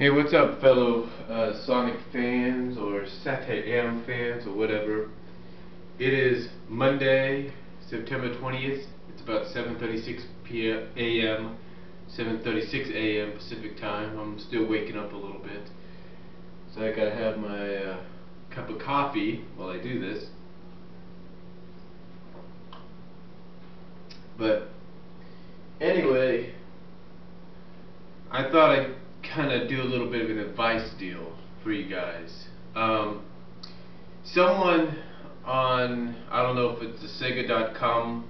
Hey, what's up, fellow Sonic fans or SatAM fans or whatever? It is Monday, September 20th. It's about 7:36 a.m., 7:36 a.m. Pacific time. I'm still waking up a little bit, so I gotta have my cup of coffee while I do this. But anyway, I thought I'd kind of do a little bit of an advice deal for you guys. Someone on, I don't know if it's the Sega.com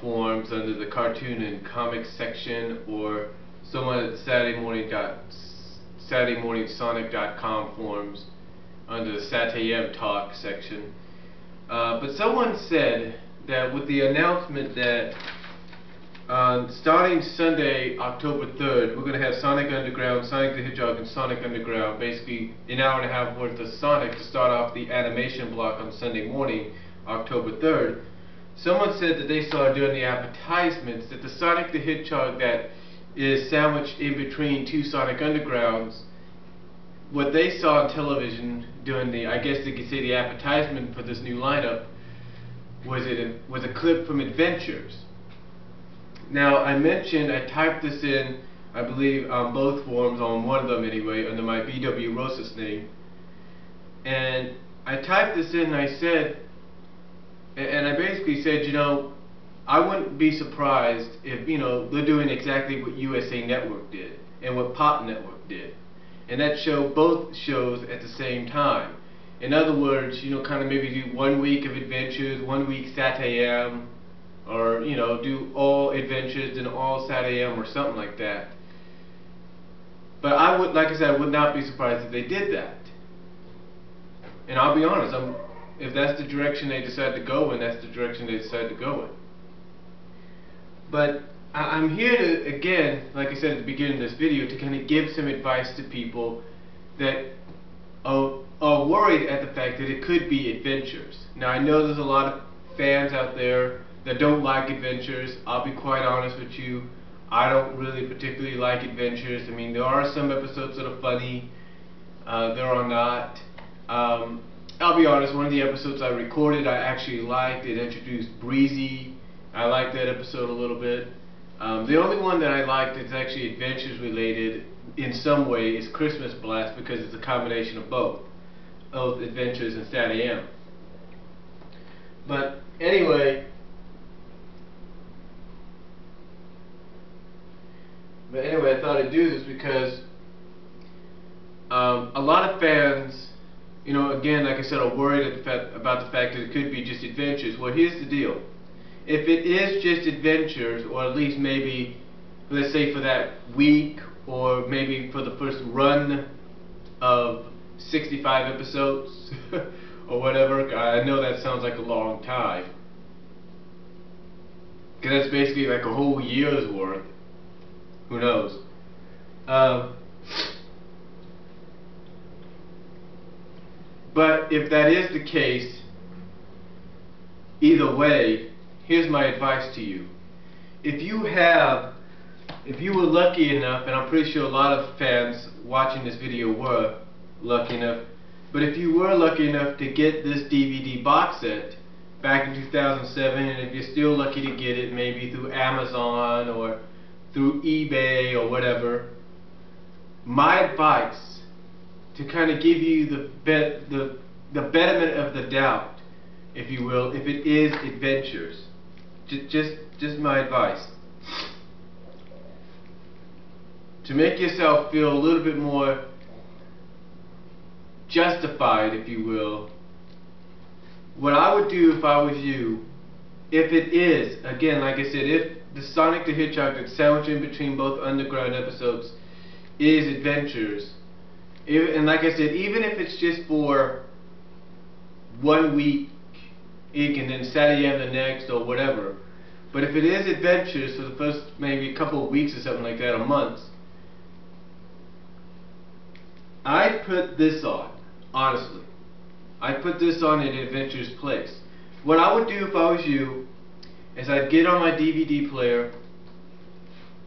forums under the cartoon and comics section, or someone at the SaturdayMorningSonic.com forums under the SatAM talk section. But someone said that with the announcement that starting Sunday, October 3rd, we're going to have Sonic Underground, Sonic the Hedgehog, and Sonic Underground, basically an hour and a half worth of Sonic to start off the animation block on Sunday morning, October 3rd. Someone said that they saw during the advertisements that the Sonic the Hedgehog that is sandwiched in between two Sonic Undergrounds, what they saw on television during the, I guess they could say, the advertisement for this new lineup, was a clip from Adventures. Now, I typed this in, I believe, on both forums, on one of them anyway, under my BW Rosas name. And I typed this in and I said, and I basically said, you know, I wouldn't be surprised if, you know, they're doing exactly what USA Network did and what Pop Network did. And that both shows at the same time. In other words, you know, kind of maybe do 1 week of Adventures, 1 week SatAM, or, you know, do all Adventures and all SatAM or something like that. But I would, like I said, I would not be surprised if they did that. And I'll be honest, if that's the direction they decide to go in, that's the direction they decide to go in. But I'm here to, again, like I said at the beginning of this video, to kind of give some advice to people that are worried at the fact that it could be Adventures. Now, I know there's a lot of fans out there that don't like Adventures. I'll be quite honest with you, I don't really particularly like Adventures. I mean, there are some episodes that are funny, there are not. I'll be honest, one of the episodes I recorded I actually liked. It introduced Breezy. I liked that episode a little bit. The only one that I liked that's actually Adventures related in some way is Christmas Blast, because it's a combination of both Adventures and SatAM. But anyway, I thought I'd do this because a lot of fans, you know, again, like I said, are worried about the fact that it could be just Adventures. Well, here's the deal. If it is just Adventures, or at least maybe, let's say for that week, or maybe for the first run of 65 episodes, or whatever, I know that sounds like a long time, because that's basically like a whole year's worth. Who knows? But if that is the case, either way, here's my advice to you. If you were lucky enough, and I'm pretty sure a lot of fans watching this video were lucky enough, but if you were lucky enough to get this DVD box set back in 2007, and if you're still lucky to get it maybe through Amazon or through eBay or whatever, my advice, to kind of give you the betterment of the doubt, if you will, if it is Adventures, just my advice, to make yourself feel a little bit more justified, if you will, what I would do if I was you, if it is, again, like I said, if the Sonic the Hedgehog that's sandwiched in between both Underground episodes is Adventures, and like I said, even if it's just for 1 week and then SatAM the next or whatever, but if it is Adventures for the first maybe a couple of weeks or something like that, or months, I'd put this on, honestly. I'd put this on in Adventures place. What I would do if I was you is I'd get on my DVD player,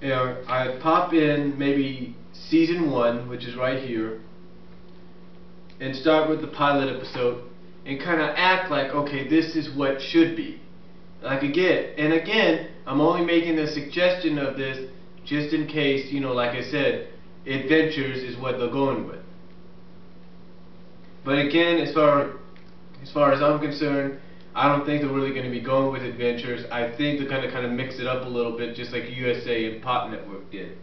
you know, I'd pop in maybe Season 1, which is right here, and start with the pilot episode and kind of act like, okay, this is what should be. Like again, I'm only making a suggestion of this just in case, you know, like I said, adventures is what they're going with. But again, as far as I'm concerned, I don't think they're really going to be going with adventures. I think they're going to kind of mix it up a little bit, just like USA and Pop Network did.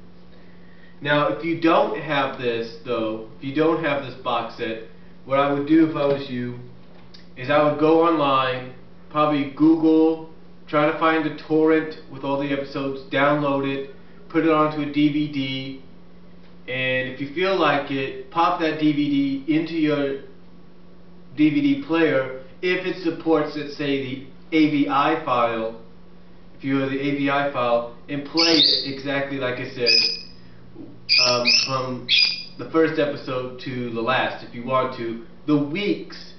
Now, if you don't have this, though, if you don't have this box set, what I would do if I was you is I would go online, probably Google, try to find a torrent with all the episodes, download it, put it onto a DVD, and if you feel like it, pop that DVD into your DVD player if it supports, let's say, the AVI file, if you have the AVI file, and play it exactly like I said, from the first episode to the last, if you want to, the weeks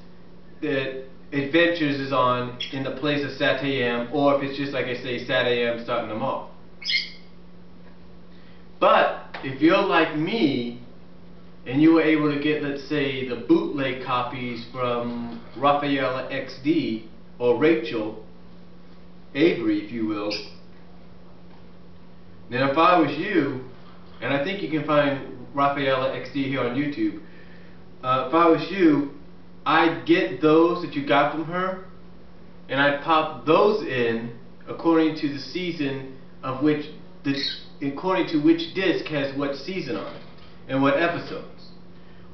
that Adventures is on in the place of SatAM, or if it's just like I say, SatAM starting them off. But if you're like me and you were able to get, let's say, the bootleg copies from Rafaela XD or Rachel Avery, if you will, then if I was you, and I think you can find Rafaela XD here on YouTube, if I was you, I'd get those that you got from her and I'd pop those in according to the season of which according to which disc has what season on it and what episodes.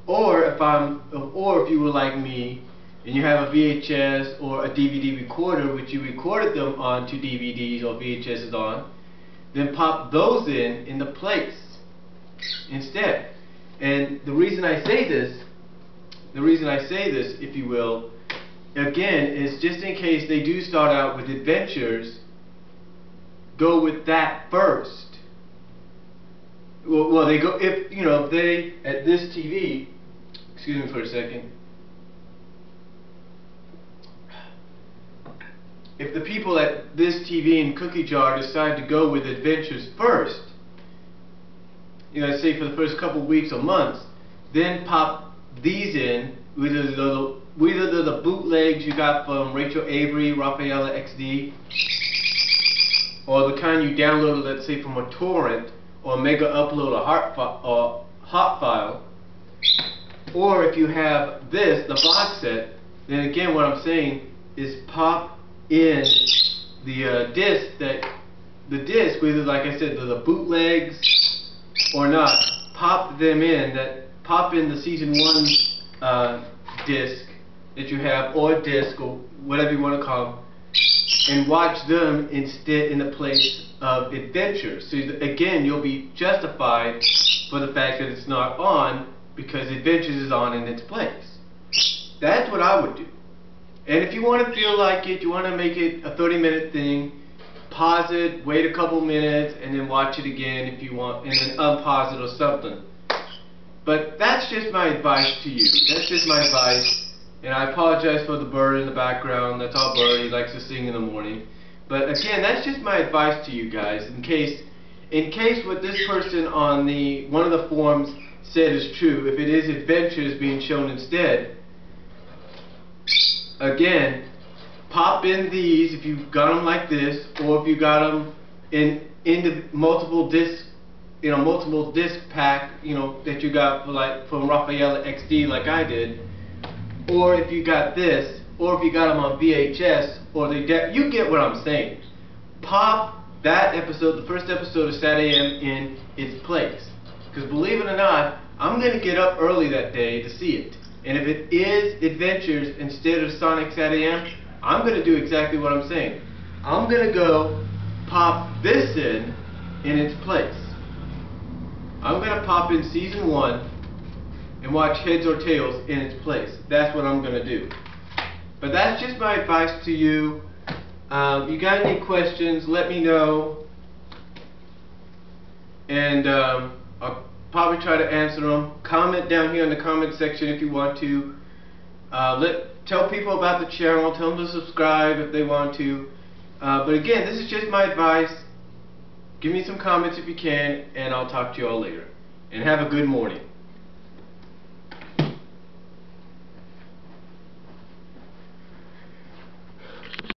Or if you were like me and you have a VHS or a DVD recorder which you recorded them onto DVDs or VHSs on, then pop those in the place instead. And the reason I say this, if you will, again, is just in case they do start out with adventures, go with that first. Well, they go, if you know, if they at ThisTV, excuse me for a second, if the people at ThisTV and Cookie Jar decide to go with adventures first, you know, say for the first couple weeks or months, then pop these in, whether they're the bootlegs you got from Rachel Avery, Rafaela XD, or the kind you downloaded, let's say, from a torrent or mega upload or hot file, or if you have this, the box set, then again what I'm saying is pop in the disc, whether, like I said, they're the bootlegs or not, pop them in, pop in the season 1 disc that you have, or disc, or whatever you want to call them, and watch them instead in the place of adventures. So again, you'll be justified for the fact that it's not on because adventures is on in its place. That's what I would do. And if you want to feel like it, you want to make it a 30-minute thing, pause it, wait a couple minutes, and then watch it again if you want, and then unpause it or something. But that's just my advice to you. That's just my advice. And I apologize for the bird in the background. That's our bird. He likes to sing in the morning. But again, that's just my advice to you guys. In case what this person on one of the forums said is true, if it is adventures being shown instead, again, pop in these if you've got them like this, or if you got them in multiple discs, you know, multiple disc pack, you know, that you got from Rafaela XD like I did, or if you got this, or if you got them on VHS, or you get what I'm saying. Pop that episode, the first episode of SatAM, in its place. Because believe it or not, I'm going to get up early that day to see it. And if it is adventures instead of Sonic SatAM, I'm going to do exactly what I'm saying. I'm going to go pop this in its place. I'm going to pop in season 1 and watch Heads or Tails in its place. That's what I'm going to do. But that's just my advice to you. You got any questions, let me know. And I'll probably try to answer them. Comment down here in the comment section if you want to. Tell people about the channel. Tell them to subscribe if they want to. But again, this is just my advice. Give me some comments if you can, and I'll talk to you all later. and have a good morning.